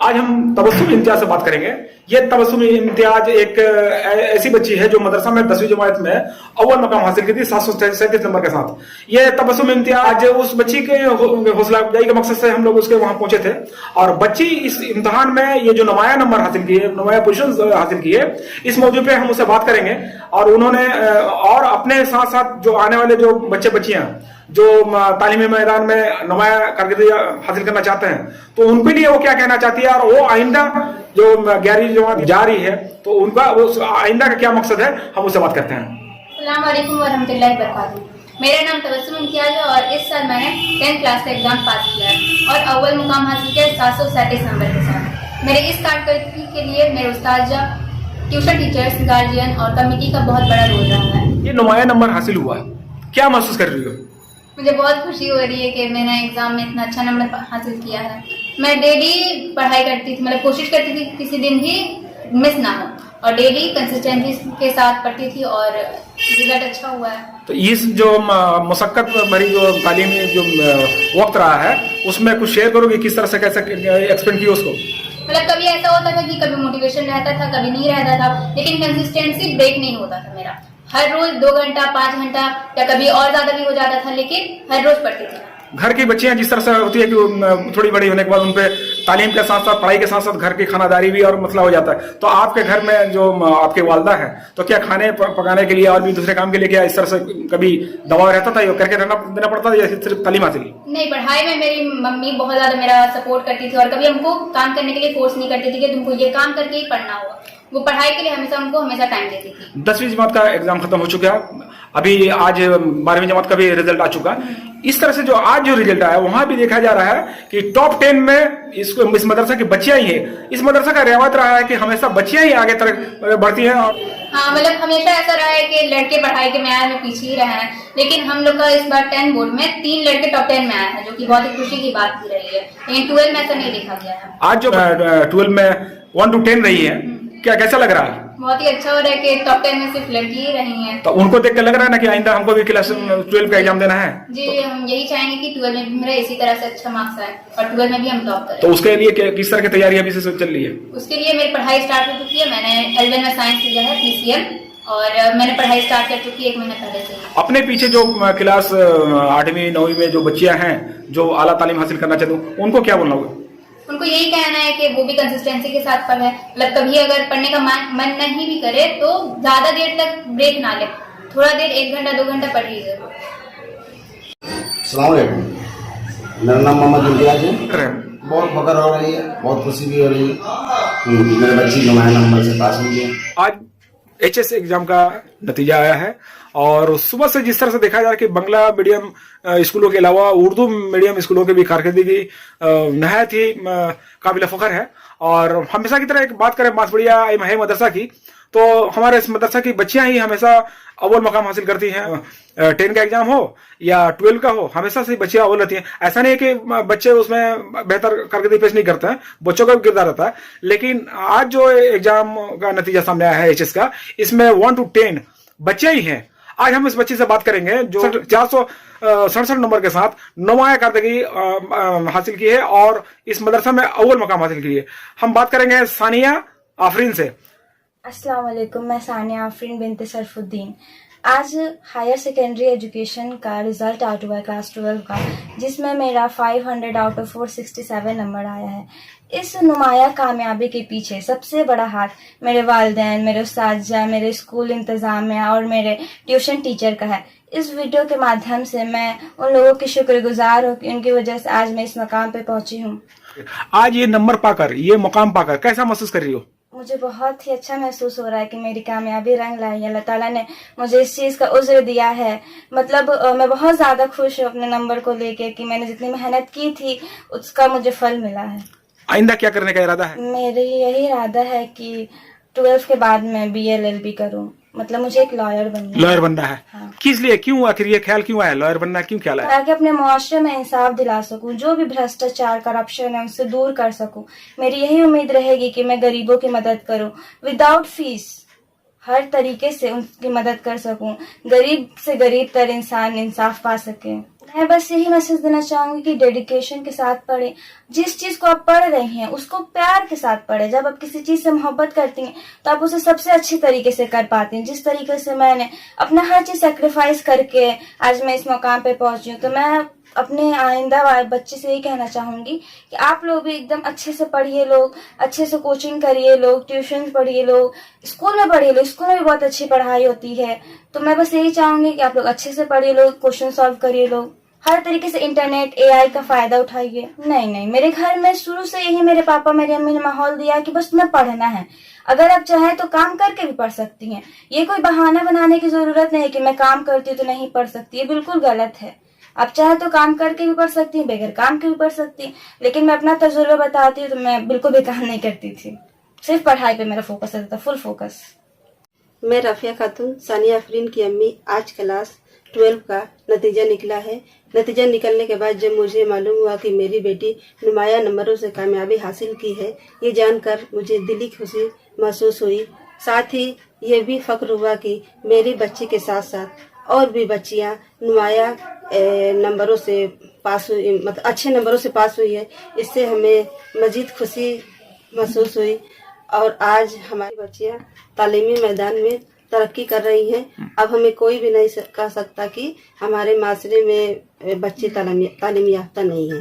आज हम तबस्सुम इम्तियाज से बात करेंगे। ये तबस्सुम इम्तियाज एक ऐसी बच्ची है जो मदरसा में 10वीं जमात में अव्वल मकाम हासिल की थी 737 नंबर के साथ। ये तबस्सुम इम्तियाज उस बच्ची के हौसला अफजाई के मकसद से हम लोग उसके वहां पहुंचे थे और बच्ची इस इम्तिहान में ये जो नुमाया नंबर हासिल किए, नुमाया पोजीशन हासिल की है, इस मौजू पे हम उससे बात करेंगे। और उन्होंने और अपने साथ साथ जो आने वाले जो बच्चे बच्चियां जो तालीमी मैदान में नुमाया कारकर्दगी हासिल करना चाहते हैं तो उनके लिए वो क्या कहना चाहती है और वो आइंदा जो 11वीं जमात जा रही है तो उनका आइंदा का क्या मकसद है, हम उससे बात करते हैं। अस्सलाम वालेकुम वरहमतुल्लाहि वबरकातुहू। मेरा नाम तबस्सुम इम्तियाज है और इस साल मैंने 10th क्लास का एग्जाम पास किया है और अव्वल मुकाम हासिल किया 737 नंबर के साथ। मेरे इस कारकर्दगी के लिए मेरे उस्ताद, ट्यूशन टीचर्स, गार्जियन और कमेटी का बहुत बड़ा रोल रहा है। ये नुमाया नंबर हासिल हुआ, क्या महसूस कर रही हो? मुझे बहुत खुशी हो रही है कि मैंने एग्जाम में इतना अच्छा नंबर हासिल किया है। मैं डेली पढ़ाई करती थी, मतलब कोशिश करती थी किसी दिन भी मिस ना हो और डेली कंसिस्टेंसी के साथ पढ़ती थी और रिजल्ट अच्छा हुआ है। तो इस जो मुशक्कत भरी जो तालीमी जो वक्त रहा है उसमें कुछ शेयर करोगे, किस तरह से कैसे एक्सपेंड किया उसको? मतलब कभी ऐसा होता था कि कभी मोटिवेशन रहता था, कभी नहीं रहता था, लेकिन कंसिस्टेंसी ब्रेक नहीं होता था मेरा। हर रोज 2 घंटा 5 घंटा या कभी और ज्यादा भी हो जाता था, लेकिन हर रोज पढ़ती थी। घर की बच्चियां जिस तरह से होती है कि थोड़ी बड़ी होने के बाद उनपे तालीम के साथ साथ पढ़ाई के साथ साथ घर की खानादारी भी और मसला हो जाता है, तो आपके घर में जो आपके वालदा है तो क्या खाने पकाने के लिए और भी दूसरे काम के लिए क्या इस तरह से कभी दबाव रहता था, ये करके देना पड़ता था या सिर्फ तालीम हासिल? नहीं, पढ़ाई में मेरी मम्मी बहुत ज्यादा मेरा सपोर्ट करती थी और कभी हमको काम करने के लिए फोर्स नहीं करती थी कि तुमको ये काम करके ही पढ़ना होगा। वो पढ़ाई के लिए हमेशा टाइम देती थी। 10वीं जमात का एग्जाम खत्म हो चुका है, अभी आज 12वीं जमात का भी रिजल्ट आ चुका है। इस तरह से जो आज जो रिजल्ट आया वहां भी देखा जा रहा है कि टॉप 10 में इस मदरसा की बच्चियां ही है। इस मदरसा का रिवायत रहा है कि हमेशा बच्चियां ही आगे तक बढ़ती हैं। और हाँ, मतलब हमेशा ऐसा रहा है कि लड़के पढ़ाई के मैार में पीछे ही रहे हैं, लेकिन हम लोग का इस बार 10 बोर्ड में 3 लड़के टॉप 10 में आए हैं, जो कि बहुत ही खुशी की बात की रही है। लेकिन 12 में ऐसा नहीं देखा गया है। आज जो 12 में 1 to 10 रही है, क्या कैसा लग रहा है? बहुत ही अच्छा हो रहा है कि टॉप 10 में सिर्फ लड़की ही रही हैं। तो उनको देख कर लग रहा है ना कि आइंदा हमको भी क्लास 12 का एग्जाम देना है? जी, हम यही चाहेंगे कि 12 में भी मेरा इसी तरह से अच्छा मार्क्स आए और 12 में भी हम टॉप करें। तो उसके लिए किस तरह की तैयारी अभी से चल रही है? उसके लिए मेरी पढ़ाई स्टार्ट हो चुकी है। मैंने L1 में साइंस लिया है, PCM, और मैंने पढ़ाई स्टार्ट कर चुकी है 1 महीने पहले से। अपने पीछे जो क्लास 8वीं 9वीं में जो बच्चियां हैं जो आला तालीम हासिल करना चाहती हूँ, उनको क्या बोलना होगा? उनको यही कहना है कि वो भी कंसिस्टेंसी के साथ पढ़े। मतलब कभी अगर पढ़ने का मन नहीं भी करे तो ज्यादा देर तक ब्रेक ना ले, थोड़ा देर 1 घंटा 2 घंटा पढ़िए जरूर। अस्सलाम वालेकुम, मेरा नाम मोहम्मद इम्तियाज है। बहुत फख्र हो रही है, बहुत खुशी भी हो रही है, मेरे बच्ची नुमाया नंबर से पास हुई है। आज HS एग्जाम का नतीजा आया है और सुबह से जिस तरह से देखा जा रहा है कि बांग्ला मीडियम स्कूलों के अलावा उर्दू मीडियम स्कूलों के भी कारकर्दगी नहायत ही काबिल फख्र है। और हमेशा की तरह एक बात करें मासबड़िया है मदरसा की, तो हमारे इस मदरसा की बच्चियां ही हमेशा अव्वल मकाम हासिल करती हैं। 10 का एग्जाम हो या 12 का हो, हमेशा से बच्चियां अव्वल रहती हैं। ऐसा नहीं है कि बच्चे उसमें बेहतर कारकर्दगी पेश नहीं करते हैं, बच्चों का भी किरदार रहता है। लेकिन आज जो एग्जाम का नतीजा सामने आया है HS का, इसमें 1 to 10 बच्चे ही हैं। आज हम इस बच्ची से बात करेंगे जो 467 नंबर के साथ नुमाया कारकर्दगी हासिल की है और इस मदरसा में अव्वल मकाम हासिल की है। हम बात करेंगे सानिया आफरीन से। अस्सलाम वालेकुम, मैं सानिया आफरीन बिनते सरफुद्दीन। आज हायर सेकेंडरी एजुकेशन का रिजल्ट आउट हुआ है क्लास 12 का, जिसमें मेरा 500 आउट ऑफ 467 नंबर आया है। इस नुमाया कामयाबी के पीछे सबसे बड़ा हाथ मेरे वालिदैन, मेरे उस्ताद, मेरे स्कूल इंतजामिया और मेरे ट्यूशन टीचर का है। इस वीडियो के माध्यम से मैं उन लोगों की शुक्रगुजार हूँ कि उनकी वजह से आज मैं इस मकाम पे पहुंची हूँ। आज ये नंबर पाकर, ये मुकाम पाकर कैसा महसूस कर रही हो? मुझे बहुत ही अच्छा महसूस हो रहा है कि मेरी कामयाबी रंग लाई है। अल्लाह ताला ने मुझे इस चीज़ का उज़्र दिया है। मतलब मैं बहुत ज़्यादा खुश हूँ अपने नंबर को लेके कि मैंने जितनी मेहनत की थी उसका मुझे फल मिला है। आइंदा क्या करने का इरादा है? मेरी यही इरादा है कि 12 के बाद मैं BA LLB करूँ। मतलब मुझे एक लॉयर बनना है। हाँ। किस लिए, क्यों, आखिर ये ख्याल क्यों आया, लॉयर बनना क्यों ख्याल आया? ताकि अपने मुआशरे में इंसाफ दिला सकूं, जो भी भ्रष्टाचार करप्शन है उससे दूर कर सकूं। मेरी यही उम्मीद रहेगी कि मैं गरीबों की मदद करूं विदाउट फीस। हर तरीके से उनकी मदद कर सकूं, गरीब से गरीब तर इंसान इंसाफ पा सके। मैं बस यही मैसेज देना चाहूंगी कि डेडिकेशन के साथ पढ़े। जिस चीज को आप पढ़ रही हैं उसको प्यार के साथ पढ़े। जब आप किसी चीज से मोहब्बत करती हैं तो आप उसे सबसे अच्छी तरीके से कर पाती हैं। जिस तरीके से मैंने अपना हर चीज सेक्रीफाइस करके आज मैं इस मुकाम पे पहुंची हूँ, तो मैं अपने आइंदा बच्चे से यही कहना चाहूंगी कि आप लोग भी एकदम अच्छे से पढ़िए, लोग अच्छे से कोचिंग करिए, लोग ट्यूशन पढ़िए, लोग स्कूल में पढ़िए, लोग स्कूल में भी बहुत अच्छी पढ़ाई होती है। तो मैं बस यही चाहूंगी कि आप लोग अच्छे से पढ़िए, लोग क्वेश्चन सॉल्व करिए, लोग हर तरीके से इंटरनेट AI का फायदा उठाइए। नहीं, मेरे घर में शुरू से यही मेरे पापा मेरी अम्मी ने माहौल दिया कि बस तुम्हें पढ़ना है। अगर आप चाहें तो काम करके भी पढ़ सकती हैं। ये कोई बहाना बनाने की जरूरत नहीं है कि मैं काम करती हूँ तो नहीं पढ़ सकती, ये बिल्कुल गलत है। आप चाहे तो काम करके भी पढ़ सकती हैं, बगैर काम के भी पढ़ सकती हैं। लेकिन मैं अपना तजुर्बा बताती हूँ तो मैं बिल्कुल भी काम नहीं करती थी, सिर्फ पढ़ाई पे मेरा फोकस रहता था, फुल फोकस। मैं रफिया खातून सानिया आफरीन की अम्मी। आज क्लास 12 का नतीजा निकला है। नतीजा निकलने के बाद जब मुझे मालूम हुआ कि मेरी बेटी नुमाया नंबरों से कामयाबी हासिल की है, ये जानकर मुझे दिली खुशी महसूस हुई। साथ ही ये भी फख्र हुआ कि मेरी बच्ची के साथ साथ और भी बच्चियां नुमाया नंबरों से पास हुई, मतलब अच्छे नंबरों से पास हुई है। इससे हमें मजीद खुशी महसूस हुई और आज हमारी बच्चियां तालीमी मैदान में तरक्की कर रही हैं। अब हमें कोई भी नहीं कह सकता कि हमारे माशरे में बच्चे तालीमी याफ्ता नहीं हैं।